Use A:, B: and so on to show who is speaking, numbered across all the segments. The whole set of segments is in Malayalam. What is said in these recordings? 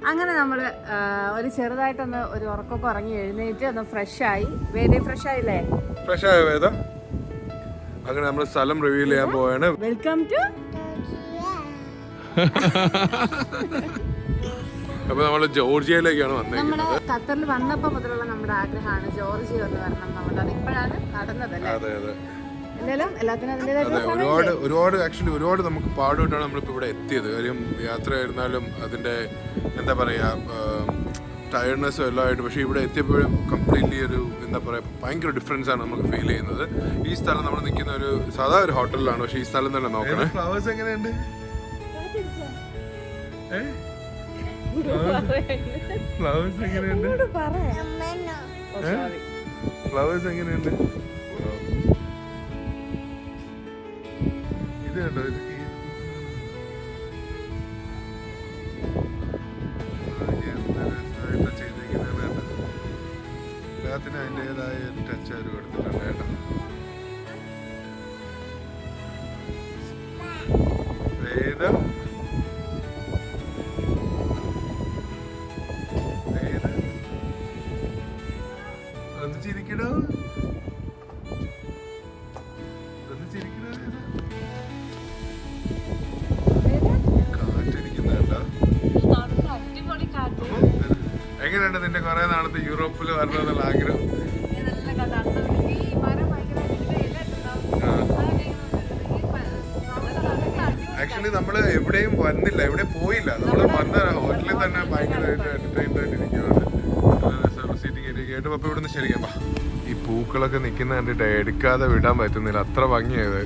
A: അങ്ങനെ നമ്മൾ ഒരു ചെറുതായിട്ടൊന്ന് ഒരു ഉറക്കമൊക്കെ ഉറങ്ങി എഴുന്നേറ്റ് ഒന്ന് ഫ്രഷായി. വേദ ഫ്രഷ് ആയില്ലേ?
B: ഫ്രഷ് ആയ വേദ. അങ്ങനെ നമ്മൾ സ്ഥലം റിവീൽ ചെയ്യാൻ പോവാണ്.
A: Welcome to.
B: അപ്പൊ നമ്മള് ജോർജിയയിലേക്കാണ്
A: നമ്മുടെ ഖത്തറിൽ വന്നപ്പോ മുതലുള്ള നമ്മുടെ ആഗ്രഹമാണ് ജോർജിയ ഒന്ന് വരണം എന്നുള്ളത്. അത് ഇപ്പോഴാണ് നടന്നതല്ലേ?
B: അതെ അതെ
A: ഒരുപാട്
B: ആക്ച്വലി ഒരുപാട് നമുക്ക് പാടുകൊണ്ടാണ് നമ്മളിപ്പോൾ ഇവിടെ എത്തിയത്. കാര്യം യാത്രയായിരുന്നാലും അതിൻ്റെ എന്താ പറയുക ടയർഡ്നെസ്സും എല്ലാം ആയിട്ട്. പക്ഷേ ഇവിടെ എത്തിയപ്പോഴും കംപ്ലീറ്റ്ലി ഒരു എന്താ പറയുക ഭയങ്കര ഡിഫറൻസ് ആണ് നമുക്ക് ഫീൽ ചെയ്യുന്നത്. ഈ സ്ഥലം നമ്മൾ നിൽക്കുന്ന ഒരു സാധാ ഒരു ഹോട്ടലിലാണ്. പക്ഷേ ഈ സ്ഥലം തന്നെ നോക്കണേ. ഫ്ലവേഴ്സ് എങ്ങനെയുണ്ട്? ഫ്ലവേഴ്സ് എങ്ങനെയുണ്ട്? ഫ്ലവേഴ്സ് എങ്ങനെയുണ്ട്? ഇത് കണ്ടോ? ഇത് ചെയ്തിരിക്കുന്നതാണ്. എല്ലാത്തിനും അതിൻ്റെതായ ഒരു ടച്ച് അവർ കൊടുത്തിട്ടുണ്ട് കേട്ടോ. ചിരിക്കണോ? എങ്ങനെയുണ്ട് നിന്റെ കുറെ നാളത്തെ യൂറോപ്പിൽ വരണമെന്നുള്ള ആഗ്രഹം? ആക്ച്വലി നമ്മള് എവിടെയും വന്നില്ല, എവിടെയും പോയില്ല. നമ്മള് വന്ന ഹോട്ടലിൽ തന്നെ ഭയങ്കരമായിട്ട് എന്റർടൈൻഡ് ആയിട്ട് ഇരിക്കുകയാണ്. സീറ്റിംഗ് ഏരിയ ആയിട്ട്. അപ്പൊ ഇവിടുന്ന് ശരിക്കാം. ഈ പൂക്കളൊക്കെ നിൽക്കുന്ന കണ്ടിട്ട് എടുക്കാതെ വിടാൻ പറ്റുന്നില്ല, അത്ര ഭംഗിയായത്.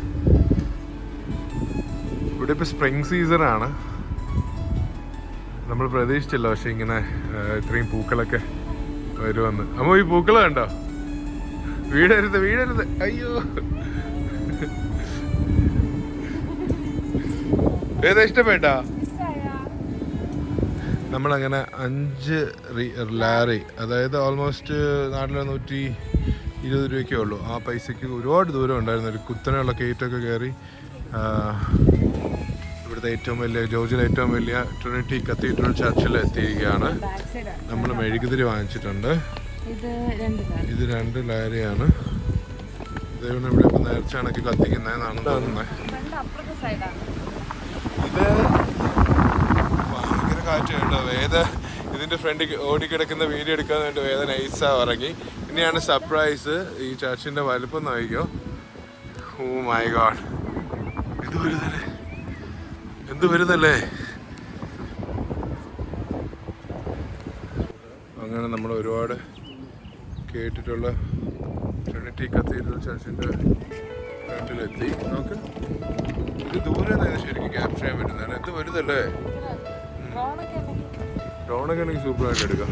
B: ഇവിടെ ഇപ്പൊ സ്പ്രിംഗ് സീസണാണ്. നമ്മൾ പ്രതീക്ഷിച്ചില്ല പക്ഷെ ഇങ്ങനെ ഇത്രയും പൂക്കളൊക്കെ വരുമെന്ന്. അമ്മ ഈ പൂക്കൾ കണ്ടോ? വീടരുത് വീടരുത്, അയ്യോ. ഏതാ ഇഷ്ടപ്പെട്ടാ? നമ്മളങ്ങനെ 5 ലാരി, അതായത് ഓൾമോസ്റ്റ് നാട്ടിൽ 120 രൂപയ്ക്കേ ഉള്ളൂ. ആ പൈസക്ക് ഒരുപാട് ദൂരം ഉണ്ടായിരുന്നു. ഒരു കുത്തനെയുള്ള കയറ്റൊക്കെ കയറി ഇവിടുത്തെ ഏറ്റവും വലിയ ജോർജിയയിലെ ഏറ്റവും വലിയ ട്രിനിറ്റി കത്തീഡ്രൽ ചർച്ചിൽ എത്തിയിരിക്കുകയാണ്. നമ്മൾ മെഴുകുതിരി വാങ്ങിച്ചിട്ടുണ്ട്. ഇത് 2 ലാരിയാണ്. ദൈവം ഇവിടെ ഇപ്പം നേർച്ച കണക്ക് കത്തിക്കുന്നതെന്നാണ് തോന്നുന്നത്. ഇത് ഭയങ്കര കാറ്റ് കേട്ടോ. വേദ ഇതിൻ്റെ ഫ്രണ്ടിൽ ഓടിക്കിടക്കുന്ന വീഡിയോ എടുക്കാൻ വേണ്ടി വേദ നൈസാ ഇറങ്ങി. ഇനിയാണ് സർപ്രൈസ്. ഈ ചർച്ചിൻ്റെ വലുപ്പം നോക്കിക്കോ. ഓ മൈ ഗോഡ്, ഇത് വരുന്നല്ലേ, എന്ത് വരുന്നല്ലേ. അങ്ങനെ നമ്മൾ ഒരുപാട് കേട്ടിട്ടുള്ള ട്രിനിറ്റി കത്തീഡ്രൽ ചർച്ചിൻ്റെ ഫ്രണ്ടിലെത്തി. നോക്ക്, ഇത് ദൂരെ നിന്ന് ശരിക്കും ക്യാപ്ചർ ചെയ്യാൻ പറ്റുന്നതാണ്. എന്ത് വരുന്നല്ലേ. ഡ്രോണൊക്കെ എനിക്ക് സൂപ്പറായിട്ട് എടുക്കാം.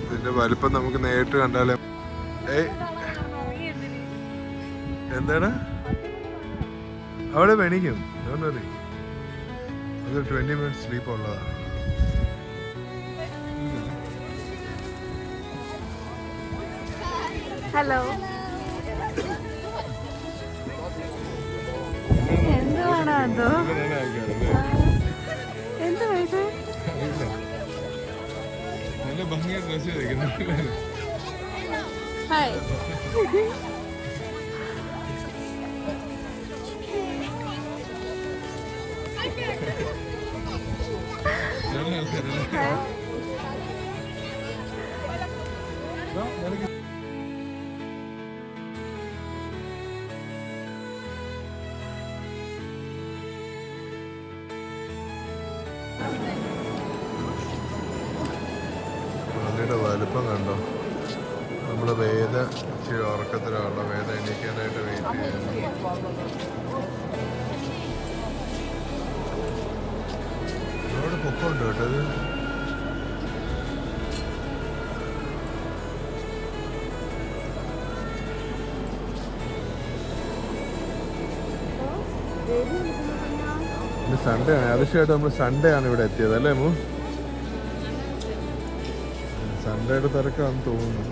B: ഇതിന്റെ വലിപ്പം നമുക്ക് നേരിട്ട് കണ്ടാലേ. എന്താണ് അവിടെ വെണിക്കും? അത് 20 മിനിറ്റ്സ് സ്ലീപ്പ് ഉള്ളതാണ്.
A: ഹലോ, എന്തുവാണോ അതോ? എന്ത് വയസ്സ്?
B: നല്ല ഭംഗിയായി ഡ്രസ് ചെയ്തിരിക്കുന്നു.
A: ഹായ്.
B: പള്ളിയുടെ വലുപ്പം കണ്ടോ? നമ്മൾ വേദ ഇച്ചിരി ഉറക്കത്തിലുള്ള വേദ എണീക്കാനായിട്ട് വെയിറ്റ് ചെയ്യുന്നു. ഒരുപാട് പൊക്കമുണ്ട് കേട്ടോ. ഇത് സൺഡേ ആണ്. അതിശയമായിട്ട് നമ്മൾ സൺഡേ ആണ് ഇവിടെ എത്തിയത് അല്ലേ മൂ? സൺഡേയുടെ തിരക്കാണെന്ന് തോന്നുന്നു.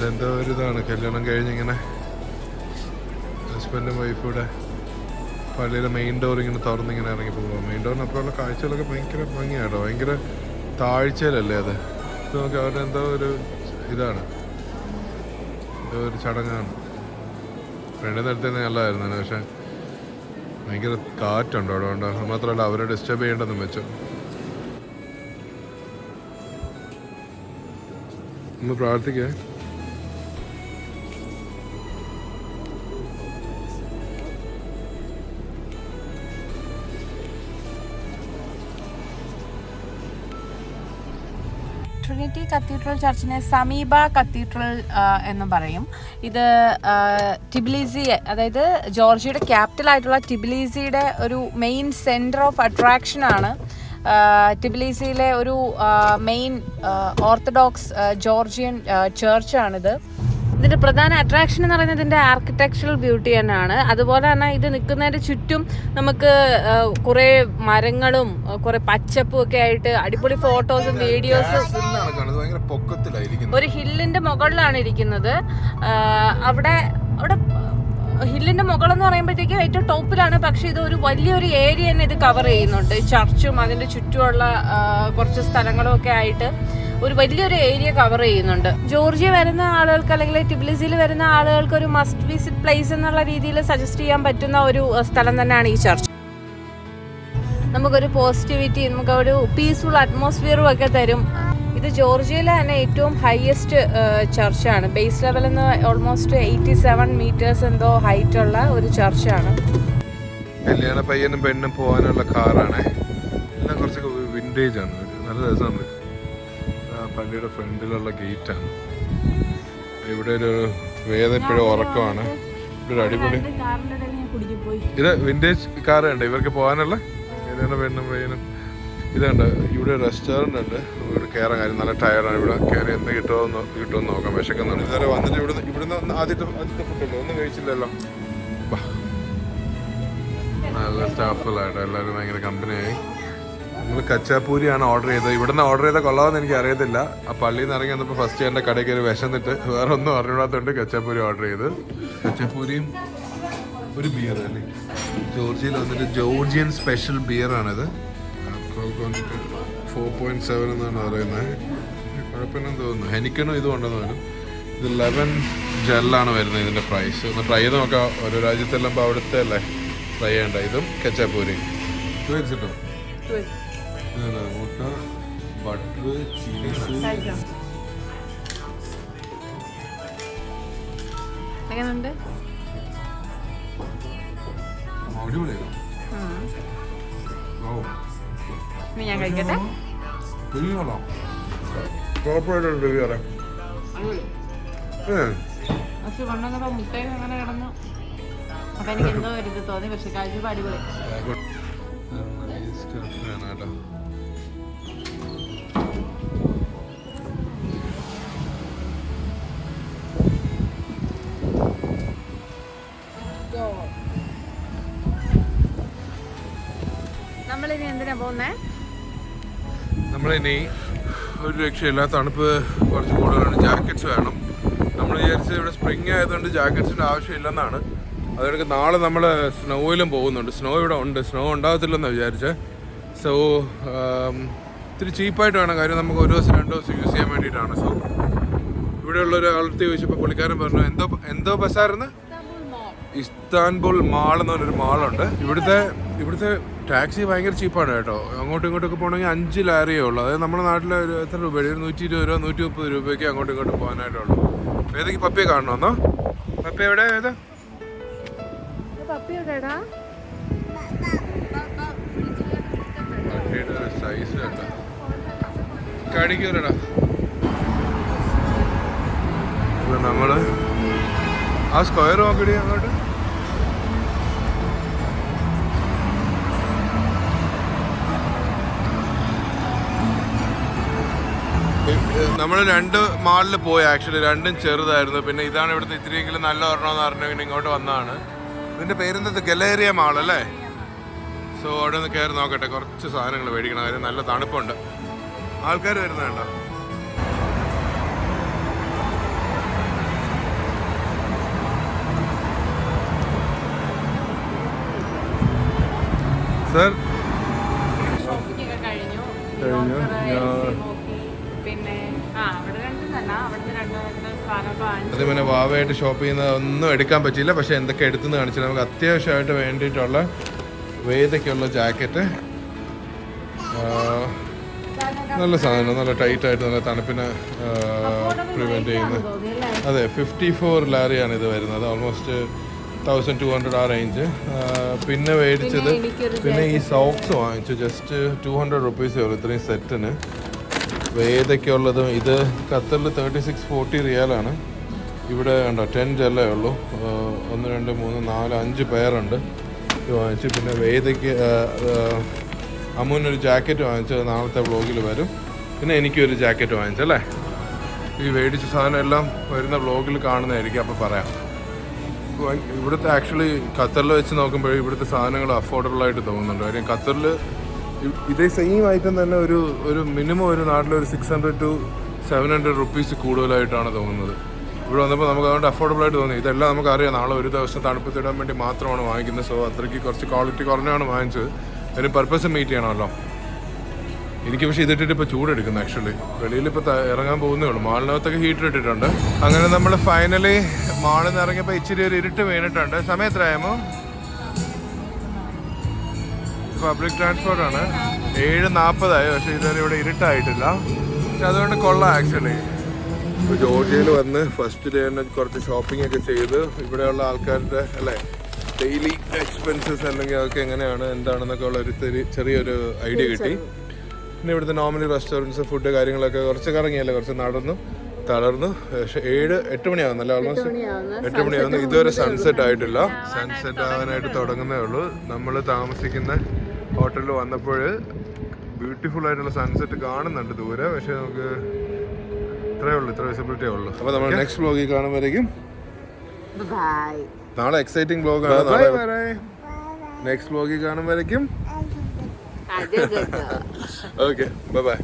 B: ഇതെന്തോ ഒരു ഇതാണ് കല്യാണം കഴിഞ്ഞിങ്ങനെ ഹസ്ബൻഡും വൈഫൂടെ പള്ളിയിലെ മെയിൻ ഡോർ ഇങ്ങനെ തുറന്നിങ്ങനെ ഇറങ്ങി പോകുക. മെയിൻ ഡോറിനപ്പുറമുള്ള കാഴ്ചകളൊക്കെ ഭയങ്കര ഭംഗിയാട്ടോ. ഭയങ്കര താഴ്ചയിലല്ലേ അത്. നമുക്ക് അവരുടെ എന്തോ ഒരു ഇതാണ്, എന്തോ ഒരു ചടങ്ങാണ്. ഫ്രണ്ടിൽ നിർത്തുന്നത് നല്ലതായിരുന്നു, പക്ഷെ ഭയങ്കര കാറ്റുണ്ടോ അവിടെ ഉണ്ട്. മാത്രമല്ല അവരെ ഡിസ്റ്റർബ് ചെയ്യേണ്ടെന്നും വെച്ചു. ഒന്ന് പ്രാർത്ഥിക്കേ.
A: ട്രിനിറ്റി കത്തീഡ്രൽ ചർച്ചിനെ സമീപ കത്തീഡ്രൽ എന്ന് പറയും. ഇത് ടിബിലിസി, അതായത് ജോർജിയയുടെ ക്യാപിറ്റൽ ആയിട്ടുള്ള ടിബിലിസിയുടെ ഒരു മെയിൻ സെൻറ്റർ ഓഫ് അട്രാക്ഷനാണ്. ടിബിലിസിയിലെ ഒരു മെയിൻ ഓർത്തഡോക്സ് ജോർജിയൻ ചർച്ചാണിത്. ഇതിൻ്റെ പ്രധാന അട്രാക്ഷൻ എന്ന് പറയുന്നത് ഇതിൻ്റെ ആർക്കിടെക്ചറൽ ബ്യൂട്ടി തന്നെയാണ്. അതുപോലെ തന്നെ ഇത് നിൽക്കുന്നതിൻ്റെ ചുറ്റും നമുക്ക് കുറേ മരങ്ങളും കുറേ പച്ചപ്പും ഒക്കെ ആയിട്ട് അടിപൊളി ഫോട്ടോസും വീഡിയോസും. ഒരു ഹില്ലിൻ്റെ മുകളിലാണ് ഇരിക്കുന്നത്. അവിടെ ഹില്ലിൻ്റെ മുകളെന്ന് പറയുമ്പോഴത്തേക്കും ഏറ്റവും ടോപ്പിലാണ്. പക്ഷേ ഇത് ഒരു വലിയൊരു ഏരിയ തന്നെ ഇത് കവർ ചെയ്യുന്നുണ്ട്. ചർച്ചും അതിൻ്റെ ചുറ്റുമുള്ള കുറച്ച് സ്ഥലങ്ങളും ഒക്കെ ആയിട്ട് ഒരു വലിയൊരു ഏരിയ കവർ ചെയ്യുന്നുണ്ട്. ജോർജിയ വരുന്ന ആളുകൾക്ക് അല്ലെങ്കിൽ ടിബിലിസിയിൽ വരുന്ന ആളുകൾക്ക് ഒരു മസ്റ്റ് വിസിറ്റ് പ്ലേസ് എന്നുള്ള രീതിയിൽ സജസ്റ്റ് ചെയ്യാൻ പറ്റുന്ന ഒരു സ്ഥലം തന്നെയാണ് ഈ ചർച്ച്. നമുക്കൊരു പോസിറ്റിവിറ്റി, നമുക്കൊരു പീസ്ഫുൾ അറ്റ്മോസ്ഫിയറും ഒക്കെ തരും. ഇത് ജോർജിയയിലെ തന്നെ ഏറ്റവും ഹയസ്റ്റ് ചർച്ചാണ്. ബേസ് ലെവൽ എന്ന് ഓൾമോസ്റ്റ് 87 മീറ്റേഴ്സ് എന്തോ ഹൈറ്റ് ഉള്ള ഒരു ചർച്ചാണ്.
B: കല്യാണ പയ്യനും പെണ്ണും പോകാനുള്ള കാറാണ്. എല്ലാം കുറച്ചൊക്കെ വിൻറ്റേജ് ആണ്, നല്ല രസമാണ്. പള്ളിയുടെ ഫ്രണ്ടിലുള്ള ഗേറ്റാണ്. ഇവിടെ ഒരു വേദപ്പോഴും ഉറക്കമാണ്. ഇവിടെ ഒരു അടിപൊളി ഇത് വിൻറ്റേജ് കാർ ഉണ്ട് ഇവർക്ക് പോകാനുള്ള. കല്യാണ പെണ്ണും പയ്യനും ഇതുണ്ട്. ഇവിടെ റെസ്റ്റോറൻ്റ് ഉണ്ട്. ഇവിടെ കയറാൻ കാര്യം നല്ല ടയർഡാണ്. ഇവിടെ കയറി എന്ത് കിട്ടുമെന്ന് നോക്കാം. വിശക്കുന്നുണ്ട്. ഇതുവരെ വന്നിട്ട് ഇവിടുന്ന് ആദ്യത്തെ ഫുഡല്ലോ ഒന്നും കഴിച്ചില്ലല്ലോ. നല്ല സ്റ്റാഫുകളായിട്ട് എല്ലാവരും ഭയങ്കര കമ്പനിയായി. നമ്മൾ കച്ചാപ്പൂരിയാണ് ഓർഡർ ചെയ്തത്. ഇവിടുന്ന് ഓർഡർ ചെയ്താൽ കൊള്ളാമെന്ന് എനിക്ക് അറിയത്തില്ല. ആ പള്ളിയിൽ നിന്ന് ഇറങ്ങി വന്നപ്പോൾ ഫസ്റ്റ് എൻ്റെ കടയിൽ കയറി വിശന്നിട്ട് വേറെ ഒന്നും അറിഞ്ഞിടാത്തതുകൊണ്ട് കച്ചാപ്പൂരി ഓർഡർ ചെയ്ത്. കച്ചാപ്പൂരിയും ഒരു ബിയർ അല്ലേ. ജോർജിയയിൽ വന്നിട്ട് ജോർജിയൻ സ്പെഷ്യൽ ബിയറാണിത്. 4.7 എന്നാണ് പറയുന്നത്. കുഴപ്പമില്ലെന്ന് തോന്നുന്നു. ഹെനിക്കനും ഇത് കൊണ്ടെന്ന് വരും. ഇത് 11 ജെല്ലാണ് വരുന്നത് ഇതിൻ്റെ പ്രൈസ്. ഒന്ന് ട്രൈ ചെയ്ത് നോക്കാം. ഓരോ രാജ്യത്തെല്ലാം അവിടുത്തെ അല്ലേ ട്രൈ ചെയ്യേണ്ട. ഇതും കച്ചാപ്പൂരി കിട്ടോ. മുട്ട, ബട്ടർ, ചീസ്.
A: എങ്ങനെയുണ്ട്?
B: അടിപൊളിയായിരുന്നു.
A: ഞാൻ കഴിക്കട്ടെ. കൊണ്ടുവന്നപ്പോ മുട്ടയിൽ അങ്ങനെ കിടന്നു. അപ്പൊ എനിക്ക് എന്തോ ഒരു ഇത് തോന്നി. പക്ഷെ കഴിച്ചപ്പോ അടിപൊളി. നമ്മളിനി എന്തിനാ പോകുന്നേ?
B: നമ്മളിനി ഒരു രക്ഷയില്ല. തണുപ്പ് കുറച്ച് കൂടുതലാണ്. ജാക്കറ്റ്സ് വേണം. നമ്മൾ വിചാരിച്ചത് ഇവിടെ സ്പ്രിങ് ആയതുകൊണ്ട് ജാക്കറ്റ്സിൻ്റെ ആവശ്യമില്ലെന്നാണ്. അതുകൊണ്ട് നാളെ നമ്മൾ സ്നോയിലും പോകുന്നുണ്ട്. സ്നോ ഇവിടെ ഉണ്ട്. സ്നോ ഉണ്ടാകത്തില്ലെന്നാണ് വിചാരിച്ചത്. സോ ഇത്തിരി ചീപ്പായിട്ട് വേണം. കാര്യം നമുക്ക് ഒരു ദിവസം 2 ദിവസം യൂസ് ചെയ്യാൻ വേണ്ടിയിട്ടാണ്. സോ ഇവിടെയുള്ള ഒരാളടുത്ത് ചോദിച്ചപ്പോൾ പുള്ളിക്കാരൻ പറഞ്ഞു എന്തോ ബസ്സായിരുന്നു. ഇസ്താൻബുൾ മാൾ എന്ന് പറഞ്ഞൊരു മാളുണ്ട്. ഇവിടുത്തെ ടാക്സി ഭയങ്കര ചീപ്പാണ് കേട്ടോ. അങ്ങോട്ടും ഇങ്ങോട്ടൊക്കെ പോകണമെങ്കിൽ 5 ലാരിയേ ഉള്ളൂ. അതായത് നമ്മുടെ നാട്ടിൽ എത്ര രൂപ? 120 രൂപ 130 രൂപയ്ക്ക് അങ്ങോട്ടും ഇങ്ങോട്ടും പോകാനായിട്ടുള്ളൂ. ഏതൊക്കെ പപ്പിയെ കാണണമെന്നോ? പപ്പി എവിടെ? ഏതാ പട്ടിയുടെ സൈസ് കേട്ടോ. കടിക്കൂലടാ. നമ്മള് ആ സ്ക്വയർ നോക്കടി അങ്ങോട്ട്. നമ്മൾ 2 മാളിൽ പോയി. ആക്ച്വലി രണ്ടും ചെറുതായിരുന്നു. പിന്നെ ഇതാണ് ഇവിടുത്തെ ഇത്തിരിയെങ്കിലും നല്ല ഒരെണ്ണമെന്ന് പറഞ്ഞെങ്കിൽ ഇങ്ങോട്ട് വന്നതാണ്. ഇതിൻ്റെ പേരെന്തത്? ഗലേറിയ മാൾ അല്ലേ? സോ അവിടെ നിന്ന് കയറി നോക്കട്ടെ. കുറച്ച് സാധനങ്ങൾ മേടിക്കണം. കാര്യം നല്ല തണുപ്പുണ്ട്. ആൾക്കാർ വരുന്നുണ്ടോ? സർ
A: ഷോപ്പിംഗ് ഒക്കെ കഴിഞ്ഞു. പിന്നെ അവിടെ രണ്ട് തന്നെ അവിടുന്ന് രണ്ട് സാധനങ്ങൾ.
B: അത് പിന്നെ വാവയായിട്ട് ഷോപ്പ് ചെയ്യുന്ന ഒന്നും എടുക്കാൻ പറ്റിയില്ല. പക്ഷെ എന്തൊക്കെ എടുത്തെന്ന് കാണിച്ചില്ല. നമുക്ക് അത്യാവശ്യമായിട്ട് വേണ്ടിയിട്ടുള്ള വേദയ്ക്കുള്ള ജാക്കറ്റ്, നല്ല സാധനം, നല്ല ടൈറ്റായിട്ട് നല്ല തണുപ്പിനെ പ്രിവെൻറ്റ് ചെയ്യുന്നത്. അതെ, 54 ലാരിയാണ് ഇത് വരുന്നത്, ഓൾമോസ്റ്റ് 1200 ആ റേഞ്ച്. പിന്നെ മേടിച്ചത് പിന്നെ ഈ സോക്സ് വാങ്ങിച്ചു, ജസ്റ്റ് 200 റുപ്പീസേ ഉള്ളൂ ഇത്രയും സെറ്റിന്. വേദയ്ക്കുള്ളതും ഇത് ഖത്തറിൽ 36-40 റിയാലാണ്. ഇവിടെ ഉണ്ടോ 10 ജെല്ലേ ഉള്ളൂ. 1 2 3 4 5 പേരുണ്ട്. ഇത് വാങ്ങിച്ചു. പിന്നെ വേദയ്ക്ക് അമ്മുവിനൊരു ജാക്കറ്റ് വാങ്ങിച്ചത് നാളത്തെ വ്ളോഗിൽ വരും. പിന്നെ എനിക്കൊരു ജാക്കറ്റ് വാങ്ങിച്ചല്ലേ. ഈ മേടിച്ച സാധനം എല്ലാം വരുന്ന വ്ളോഗിൽ കാണുന്നതായിരിക്കും, അപ്പോൾ പറയാം. ഇവിടുത്തെ ആക്ച്വലി ഖത്തറിൽ വെച്ച് നോക്കുമ്പോൾ ഇവിടുത്തെ സാധനങ്ങൾ അഫോർഡബിൾ ആയിട്ട് തോന്നുന്നുണ്ട്. കാര്യം ഖത്തറിൽ ഇതേ സെയിം ഐറ്റം തന്നെ ഒരു മിനിമം ഒരു നാട്ടിലൊരു 600 to 700 റുപ്പീസ് കൂടുതലായിട്ടാണ് തോന്നുന്നത്. ഇവിടെ വന്നപ്പോൾ നമുക്ക് അതുകൊണ്ട് അഫോർഡബിൾ ആയിട്ട് തോന്നി. ഇതെല്ലാം നമുക്കറിയാം നാളെ ഒരു ദിവസം തണുപ്പത്തിടാൻ വേണ്ടി മാത്രമാണ് വാങ്ങിക്കുന്നത്. സോ അത്രയ്ക്ക് കുറച്ച് ക്വാളിറ്റി കുറഞ്ഞാണ് വാങ്ങിച്ചത്. അതിന് പർപ്പസ് മീറ്റ് ചെയ്യണമല്ലോ. എനിക്ക് പക്ഷേ ഇതിട്ടിട്ട് ഇപ്പോൾ ചൂടെടുക്കുന്നു. ആക്ച്വലി വെളിയിൽ ഇപ്പോൾ ഇറങ്ങാൻ പോകുന്നേ ഉള്ളൂ. മാളിനകത്തൊക്കെ ഹീറ്റർ ഇട്ടിട്ടുണ്ട്. അങ്ങനെ നമ്മൾ ഫൈനലി മാളിൽ നിന്ന് ഇറങ്ങിയപ്പോൾ ഇച്ചിരി ഒരു ഇരുട്ട് വീണിട്ടുണ്ട്. സമയം എത്രയാമോ? പബ്ലിക് ട്രാൻസ്പോർട്ടാണ്. 7:40 പക്ഷേ ഇതുവരെ ഇവിടെ ഇരുട്ടായിട്ടില്ല. പക്ഷെ അതുകൊണ്ട് കൊള്ളാം ആക്ച്വലി. ഇപ്പോൾ ജോർജിയയിൽ വന്ന് ഫസ്റ്റ് ഡേ തന്നെ കുറച്ച് ഷോപ്പിംഗ് ഒക്കെ ചെയ്ത് ഇവിടെയുള്ള ആൾക്കാരുടെ അല്ലേ ഡെയിലി എക്സ്പെൻസസ് അല്ലെങ്കിൽ അതൊക്കെ എങ്ങനെയാണ് എന്താണെന്നൊക്കെ ഉള്ള ഒരു ചെറിയൊരു ഐഡിയ കിട്ടി. പിന്നെ ഇവിടുത്തെ നോർമലി റെസ്റ്റോറൻറ്റ്സ് ഫുഡ് കാര്യങ്ങളൊക്കെ കുറച്ച് കറങ്ങിയല്ലേ, കുറച്ച് നടന്നു തളർന്നു. പക്ഷേ 7-8 മണിയാവുന്നല്ലേ, ഓൾമോസ്റ്റ് 8 മണിയാവുന്നു. ഇതുവരെ സൺസെറ്റ് ആയിട്ടില്ല. സൺസെറ്റ് ആവാനായിട്ട് തുടങ്ങുന്നേ ഉള്ളൂ. നമ്മൾ താമസിക്കുന്ന ഹോട്ടലിൽ വന്നപ്പോൾ ബ്യൂട്ടിഫുൾ ആയിട്ടുള്ള സൺസെറ്റ് കാണുന്നുണ്ട് ദൂരെ. പക്ഷേ നമുക്ക് ഇത്ര വിസിബിലിറ്റിയേ ഉള്ളൂ. അപ്പോൾ നമ്മൾ നെക്സ്റ്റ് വ്ലോഗിൽ കാണുമ്പോഴേക്കും നാളെ എക്സൈറ്റിംഗ് വ്ലോഗാണ്. നാളെ നെക്സ്റ്റ് വ്ലോഗിൽ കാണുമ്പോഴേക്കും ഓക്കെ, ബൈ ബൈ.